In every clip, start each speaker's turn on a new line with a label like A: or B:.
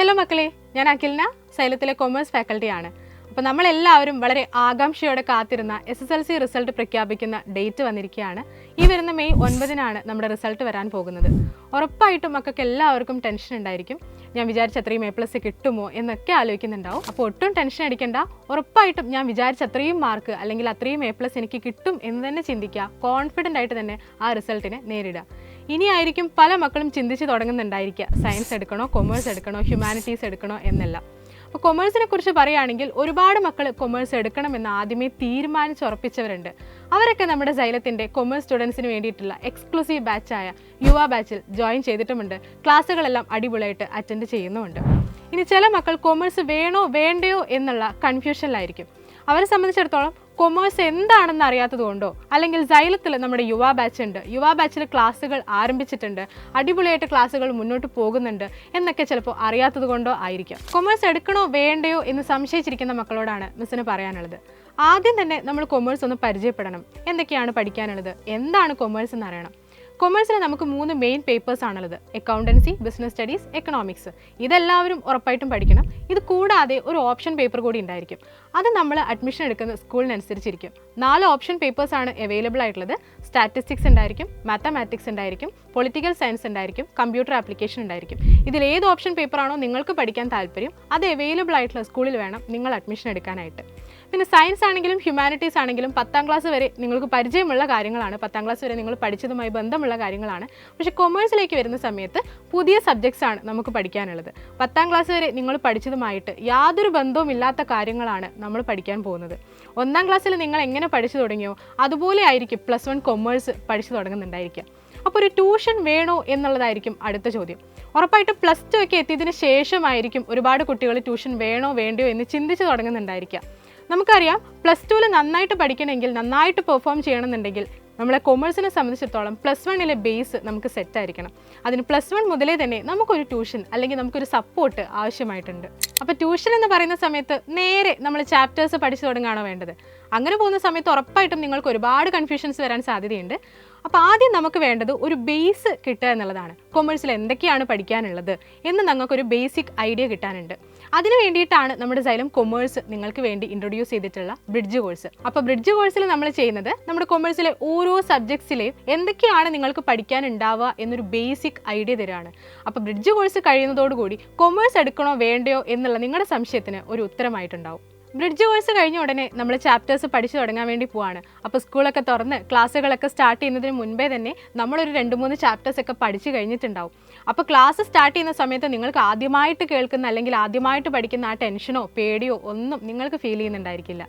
A: Hello മക്കളെ, ഞാൻ അഖിൽന, സൈലത്തിലെ commerce ഫാക്കൽറ്റിയാണ്. അപ്പോൾ നമ്മളെല്ലാവരും വളരെ ആകാംക്ഷയോടെ കാത്തിരുന്ന SSLC റിസൾട്ട് പ്രഖ്യാപിക്കുന്ന ഡേറ്റ് വന്നിരിക്കുകയാണ്. ഈ വരുന്ന മെയ് 9-നാണ് നമ്മുടെ റിസൾട്ട് വരാൻ പോകുന്നത്. ഉറപ്പായിട്ടും മക്കൾക്ക് എല്ലാവർക്കും ടെൻഷൻ ഉണ്ടായിരിക്കും. ഞാൻ വിചാരിച്ച അത്രയും A+ കിട്ടുമോ എന്നൊക്കെ ആലോചിക്കുന്നുണ്ടാവും. അപ്പോൾ ഒട്ടും ടെൻഷൻ അടിക്കേണ്ട. ഉറപ്പായിട്ടും ഞാൻ വിചാരിച്ച അത്രയും മാർക്ക് അല്ലെങ്കിൽ അത്രയും A+ എനിക്ക് കിട്ടും എന്ന് തന്നെ ചിന്തിക്കുക. കോൺഫിഡൻ്റ് ആയിട്ട് തന്നെ ആ റിസൾട്ടിനെ നേരിടുക. ഇനിയായിരിക്കും പല മക്കളും ചിന്തിച്ച് തുടങ്ങുന്നുണ്ടായിരിക്കുക, സയൻസ് എടുക്കണോ, കൊമേഴ്സ് എടുക്കണോ, ഹ്യൂമാനിറ്റീസ് എടുക്കണോ എന്നെല്ലാം. അപ്പോൾ കൊമേഴ്സിനെ കുറിച്ച് പറയുകയാണെങ്കിൽ ഒരുപാട് മക്കൾ കൊമേഴ്സ് എടുക്കണമെന്ന് ആദ്യമേ തീരുമാനിച്ചുറപ്പിച്ചവരുണ്ട്. അവരൊക്കെ നമ്മുടെ സൈലത്തിൻ്റെ കൊമേഴ്സ് സ്റ്റുഡൻസിന് വേണ്ടിയിട്ടുള്ള എക്സ്ക്ലൂസീവ് ബാച്ചായ യുവ ബാച്ചിൽ ജോയിൻ ചെയ്തിട്ടുമുണ്ട്. ക്ലാസ്സുകളെല്ലാം അടിപൊളിയായിട്ട് അറ്റൻഡ് ചെയ്യുന്നുമുണ്ട്. ഇനി ചില മക്കൾ കൊമേഴ്സ് വേണോ വേണ്ടയോ എന്നുള്ള കൺഫ്യൂഷനിലായിരിക്കും. അവരെ സംബന്ധിച്ചിടത്തോളം കൊമേഴ്സ് എന്താണെന്ന് അറിയാത്തതുകൊണ്ടോ അല്ലെങ്കിൽ സൈലത്തിൽ നമ്മുടെ യുവ ബാച്ച് ഉണ്ട്, യുവ ബാച്ചിൽ ക്ലാസ്സുകൾ ആരംഭിച്ചിട്ടുണ്ട്, അടിപൊളിയായിട്ട് ക്ലാസ്സുകൾ മുന്നോട്ട് പോകുന്നുണ്ട് എന്നൊക്കെ ചിലപ്പോൾ അറിയാത്തത് കൊണ്ടോ ആയിരിക്കും. കൊമേഴ്സ് എടുക്കണോ വേണ്ടയോ എന്ന് സംശയിച്ചിരിക്കുന്ന മക്കളോടാണ് മിസ്സിന് പറയാനുള്ളത്. ആദ്യം തന്നെ നമ്മൾ കൊമേഴ്സ് ഒന്ന് പരിചയപ്പെടണം. എന്തൊക്കെയാണ് പഠിക്കാനുള്ളത്, എന്താണ് കൊമേഴ്സ് എന്ന് അറിയണം. കൊമേഴ്സിൽ നമുക്ക് 3 മെയിൻ പേപ്പേഴ്സ് ആണുള്ളത്: അക്കൗണ്ടൻസി, ബിസിനസ് സ്റ്റഡീസ്, എക്കണോമിക്സ്. ഇതെല്ലാവരും ഉറപ്പായിട്ടും പഠിക്കണം. ഇത് കൂടാതെ ഒരു ഓപ്ഷൻ പേപ്പർ കൂടി ഉണ്ടായിരിക്കും. അത് നമ്മൾ അഡ്മിഷൻ എടുക്കുന്ന സ്കൂളിനനുസരിച്ചിരിക്കും. 4 ഓപ്ഷൻ പേപ്പേഴ്സ് ആണ് അവൈലബിൾ ആയിട്ടുള്ളത്. സ്റ്റാറ്റിസ്റ്റിക്സ് ഉണ്ടായിരിക്കും, മാത്തമാറ്റിക്സ് ഉണ്ടായിരിക്കും, പൊളിറ്റിക്കൽ സയൻസ് ഉണ്ടായിരിക്കും, കമ്പ്യൂട്ടർ ആപ്ലിക്കേഷൻ ഉണ്ടായിരിക്കും. ഇതിൽ ഏത് ഓപ്ഷൻ പേപ്പറാണോ നിങ്ങൾക്ക് പഠിക്കാൻ താല്പര്യം അത് അവൈലബിൾ ആയിട്ടുള്ള സ്കൂളിൽ വേണം നിങ്ങൾ അഡ്മിഷൻ എടുക്കാനായിട്ട്. പിന്നെ സയൻസ് ആണെങ്കിലും ഹ്യൂമാനിറ്റീസ് ആണെങ്കിലും 10ാം ക്ലാസ് വരെ നിങ്ങൾക്ക് പരിചയമുള്ള കാര്യങ്ങളാണ്, 10ാം ക്ലാസ് വരെ നിങ്ങൾ പഠിച്ചതുമായി ബന്ധമുള്ള കാര്യങ്ങളാണ്. പക്ഷേ കൊമേഴ്സിലേക്ക് വരുന്ന സമയത്ത് പുതിയ സബ്ജക്ട്സ് ആണ് നമുക്ക് പഠിക്കാനുള്ളത്. 10ാം ക്ലാസ് വരെ നിങ്ങൾ പഠിച്ചതുമായിട്ട് യാതൊരു ബന്ധവും ഇല്ലാത്ത കാര്യങ്ങളാണ് നമ്മൾ പഠിക്കാൻ പോകുന്നത്. 1ാം ക്ലാസ്സിൽ നിങ്ങൾ എങ്ങനെ പഠിച്ചു തുടങ്ങിയോ അതുപോലെ ആയിരിക്കും +1 കൊമേഴ്സ് പഠിച്ചു തുടങ്ങുന്നുണ്ടായിരിക്കുക. അപ്പോൾ ഒരു ട്യൂഷൻ വേണോ എന്നുള്ളതായിരിക്കും അടുത്ത ചോദ്യം. ഉറപ്പായിട്ടും +2 ഒക്കെ എത്തിയതിന് ശേഷമായിരിക്കും ഒരുപാട് കുട്ടികൾ ട്യൂഷൻ വേണോ വേണ്ടയോ എന്ന് ചിന്തിച്ച് തുടങ്ങുന്നുണ്ടായിരിക്കുക. നമുക്കറിയാം, +2 നന്നായിട്ട് പഠിക്കണമെങ്കിൽ, നന്നായിട്ട് പെർഫോം ചെയ്യണമെന്നുണ്ടെങ്കിൽ നമ്മളെ കൊമേഴ്സിനെ സംബന്ധിച്ചിടത്തോളം +1 ബേസ് നമുക്ക് സെറ്റായിരിക്കണം. അതിന് +1 മുതലേ തന്നെ നമുക്കൊരു ട്യൂഷൻ അല്ലെങ്കിൽ നമുക്കൊരു സപ്പോർട്ട് ആവശ്യമായിട്ടുണ്ട്. അപ്പോൾ ട്യൂഷൻ എന്ന് പറയുന്ന സമയത്ത് നേരെ നമ്മൾ ചാപ്റ്റേഴ്സ് പഠിച്ചു തുടങ്ങുകയാണോ വേണ്ടത്? അങ്ങനെ പോകുന്ന സമയത്ത് ഉറപ്പായിട്ടും നിങ്ങൾക്ക് ഒരുപാട് കൺഫ്യൂഷൻസ് വരാൻ സാധ്യതയുണ്ട്. അപ്പോൾ ആദ്യം നമുക്ക് വേണ്ടത് ഒരു ബേസ് കിട്ടുക എന്നുള്ളതാണ്. കൊമേഴ്സിൽ എന്തൊക്കെയാണ് പഠിക്കാനുള്ളത് എന്ന് ഞങ്ങൾക്കൊരു ബേസിക് ഐഡിയ കിട്ടാനുണ്ട്. അതിന് വേണ്ടിയിട്ടാണ് നമ്മുടെ സൈലം കൊമേഴ്സ് നിങ്ങൾക്ക് വേണ്ടി ഇൻട്രൊഡ്യൂസ് ചെയ്തിട്ടുള്ള ബ്രിഡ്ജ് കോഴ്സ്. അപ്പോൾ ബ്രിഡ്ജ് കോഴ്സിൽ നമ്മൾ ചെയ്യുന്നത് നമ്മുടെ കൊമേഴ്സിലെ ഓരോ സബ്ജക്ട്സിലെയും എന്തൊക്കെയാണ് നിങ്ങൾക്ക് പഠിക്കാനുണ്ടാവുക എന്നൊരു ബേസിക് ഐഡിയ തരാണ്. അപ്പോൾ ബ്രിഡ്ജ് കോഴ്സ് കഴിയുന്നതോടുകൂടി കൊമേഴ്സ് എടുക്കണോ വേണ്ടയോ എന്നുള്ള നിങ്ങളുടെ സംശയത്തിന് ഒരു ഉത്തരമായിട്ടുണ്ടാവും. ബ്രിഡ്ജ് കോഴ്സ് കഴിഞ്ഞ ഉടനെ നമ്മൾ ചാപ്റ്റേഴ്സ് പഠിച്ചു തുടങ്ങാൻ വേണ്ടി പോവാണ്. അപ്പോൾ സ്കൂളൊക്കെ തുറന്ന് ക്ലാസ്സുകളൊക്കെ സ്റ്റാർട്ട് ചെയ്യുന്നതിന് മുൻപേ തന്നെ നമ്മളൊരു 2-3 ചാപ്റ്റേഴ്സ് ഒക്കെ പഠിച്ചു കഴിഞ്ഞിട്ടുണ്ടാവും. അപ്പോൾ ക്ലാസ് സ്റ്റാർട്ട് ചെയ്യുന്ന സമയത്ത് നിങ്ങൾക്ക് ആദ്യമായിട്ട് കേൾക്കുന്ന അല്ലെങ്കിൽ ആദ്യമായിട്ട് പഠിക്കുന്ന ആ ടെൻഷനോ പേടിയോ ഒന്നും നിങ്ങൾക്ക് ഫീൽ ചെയ്യുന്നുണ്ടായിരിക്കില്ല.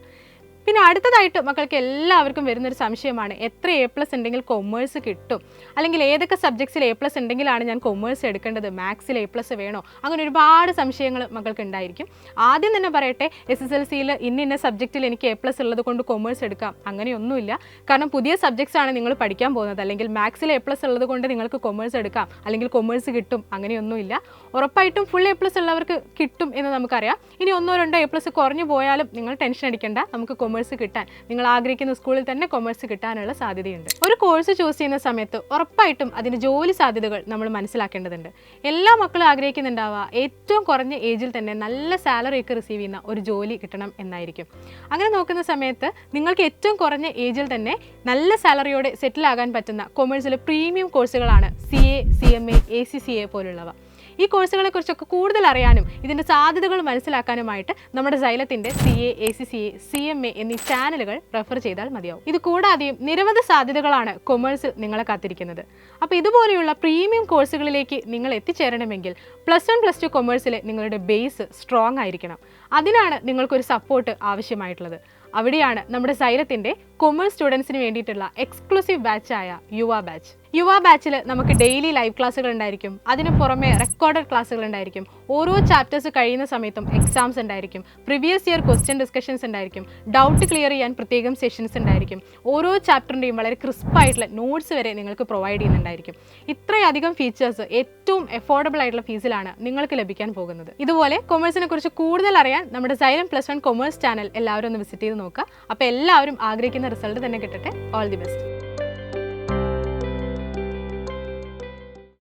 A: പിന്നെ അടുത്തതായിട്ട് മക്കൾക്ക് എല്ലാവർക്കും വരുന്നൊരു സംശയമാണ്, എത്ര A+ ഉണ്ടെങ്കിൽ കൊമേഴ്സ് കിട്ടും, അല്ലെങ്കിൽ ഏതൊക്കെ സബ്ജക്ട്സിൽ A+ ഉണ്ടെങ്കിലാണ് ഞാൻ കൊമേഴ്സ് എടുക്കേണ്ടത്, മാത്സിൽ A+ വേണോ? അങ്ങനെ ഒരുപാട് സംശയങ്ങൾ മക്കൾക്ക് ഉണ്ടായിരിക്കും. ആദ്യം തന്നെ പറയട്ടെ, SSLCയിൽ ഇന്ന സബ്ജക്റ്റിൽ എനിക്ക് A+ ഉള്ളത് കൊണ്ട് കൊമേഴ്സ് എടുക്കാം, അങ്ങനെയൊന്നുമില്ല. കാരണം പുതിയ സബ്ജക്ട്സ് ആണ് നിങ്ങൾ പഠിക്കാൻ പോകുന്നത്. അല്ലെങ്കിൽ മാത്സിൽ A+ ഉള്ളത് കൊണ്ട് നിങ്ങൾക്ക് കൊമേഴ്സ് എടുക്കാം, അല്ലെങ്കിൽ കൊമേഴ്സ് കിട്ടും, അങ്ങനെയൊന്നുമില്ല. ഉറപ്പായിട്ടും ഫുൾ A+ ഉള്ളവർക്ക് കിട്ടും എന്ന് നമുക്കറിയാം. ഇനി 1-2 A+ കുറഞ്ഞു പോയാലും നിങ്ങൾ ടെൻഷൻ അടിക്കേണ്ട, നമുക്ക് കൊമേഴ്സ് കിട്ടാൻ, നിങ്ങൾ ആഗ്രഹിക്കുന്ന സ്കൂളിൽ തന്നെ കൊമേഴ്സ് കിട്ടാനുള്ള സാധ്യതയുണ്ട്. ഒരു കോഴ്സ് ചൂസ് ചെയ്യുന്ന സമയത്ത് ഉറപ്പായിട്ടും അതിന് ജോലി സാധ്യതകൾ നമ്മൾ മനസ്സിലാക്കേണ്ടതുണ്ട്. എല്ലാ മക്കളും ആഗ്രഹിക്കുന്നുണ്ടാവുക ഏറ്റവും കുറഞ്ഞ ഏജിൽ തന്നെ നല്ല സാലറി ഒക്കെ റിസീവ് ചെയ്യുന്ന ഒരു ജോലി കിട്ടണം എന്നായിരിക്കും. അങ്ങനെ നോക്കുന്ന സമയത്ത് നിങ്ങൾക്ക് ഏറ്റവും കുറഞ്ഞ ഏജിൽ തന്നെ നല്ല സാലറിയോടെ സെറ്റിൽ ആകാൻ പറ്റുന്ന കൊമേഴ്സിലെ പ്രീമിയം കോഴ്സുകളാണ് CA, CMA, ACCA പോലുള്ളവ. ഈ കോഴ്സുകളെ കുറിച്ചൊക്കെ കൂടുതൽ അറിയാനും ഇതിൻ്റെ സാധ്യതകൾ മനസ്സിലാക്കാനുമായിട്ട് നമ്മുടെ സൈലത്തിൻ്റെ CA, ACCA, CMA എന്നീ ചാനലുകൾ റെഫർ ചെയ്താൽ മതിയാവും. ഇത് കൂടാതെയും നിരവധി സാധ്യതകളാണ് കൊമേഴ്സ് നിങ്ങളെ കാത്തിരിക്കുന്നത്. അപ്പോൾ ഇതുപോലെയുള്ള പ്രീമിയം കോഴ്സുകളിലേക്ക് നിങ്ങൾ എത്തിച്ചേരണമെങ്കിൽ +1, +2 കൊമേഴ്സിലെ നിങ്ങളുടെ ബേസ് സ്ട്രോങ് ആയിരിക്കണം. അതിനാണ് നിങ്ങൾക്കൊരു സപ്പോർട്ട് ആവശ്യമായിട്ടുള്ളത്. അവിടെയാണ് നമ്മുടെ സൈലത്തിൻ്റെ കൊമേഴ്സ് സ്റ്റുഡൻസിന് വേണ്ടിയിട്ടുള്ള എക്സ്ക്ലൂസീവ് ബാച്ചായ യുവ ബാച്ച്. യുവ ബാച്ചിൽ നമുക്ക് ഡെയിലി ലൈവ് ക്ലാസ്സുകൾ ഉണ്ടായിരിക്കും. അതിന് പുറമെ റെക്കോർഡഡ് ക്ലാസ്സുകൾ ഉണ്ടായിരിക്കും. ഓരോ ചാപ്റ്റേഴ്സ് കഴിയുന്ന സമയത്തും എക്സാംസ് ഉണ്ടായിരിക്കും. പ്രീവിയസ് ഇയർ ക്വസ്റ്റ്യൻ ഡിസ്കഷൻസ് ഉണ്ടായിരിക്കും. ഡൗട്ട് ക്ലിയർ ചെയ്യാൻ പ്രത്യേകം സെഷൻസ് ഉണ്ടായിരിക്കും. ഓരോ ചാപ്റ്ററിൻ്റെയും വളരെ ക്രിസ്പായിട്ടുള്ള നോട്ട്സ് വരെ നിങ്ങൾക്ക് പ്രൊവൈഡ് ചെയ്യുന്നുണ്ടായിരിക്കും. ഇത്രയധികം ഫീച്ചേഴ്സ് ഏറ്റവും അഫോർഡബിൾ ആയിട്ടുള്ള ഫീസിലാണ് നിങ്ങൾക്ക് ലഭിക്കാൻ പോകുന്നത്. ഇതുപോലെ കൊമേഴ്സിനെ കുറിച്ച് കൂടുതൽ അറിയാൻ നമ്മുടെ സൈലം +1 കൊമേഴ്സ് ചാനൽ എല്ലാവരും ഒന്ന് വിസിറ്റ് ചെയ്ത് നോക്കുക. അപ്പോൾ എല്ലാവരും ആഗ്രഹിക്കുന്ന റിസൾട്ട് തന്നെ കിട്ടട്ടെ. All the best.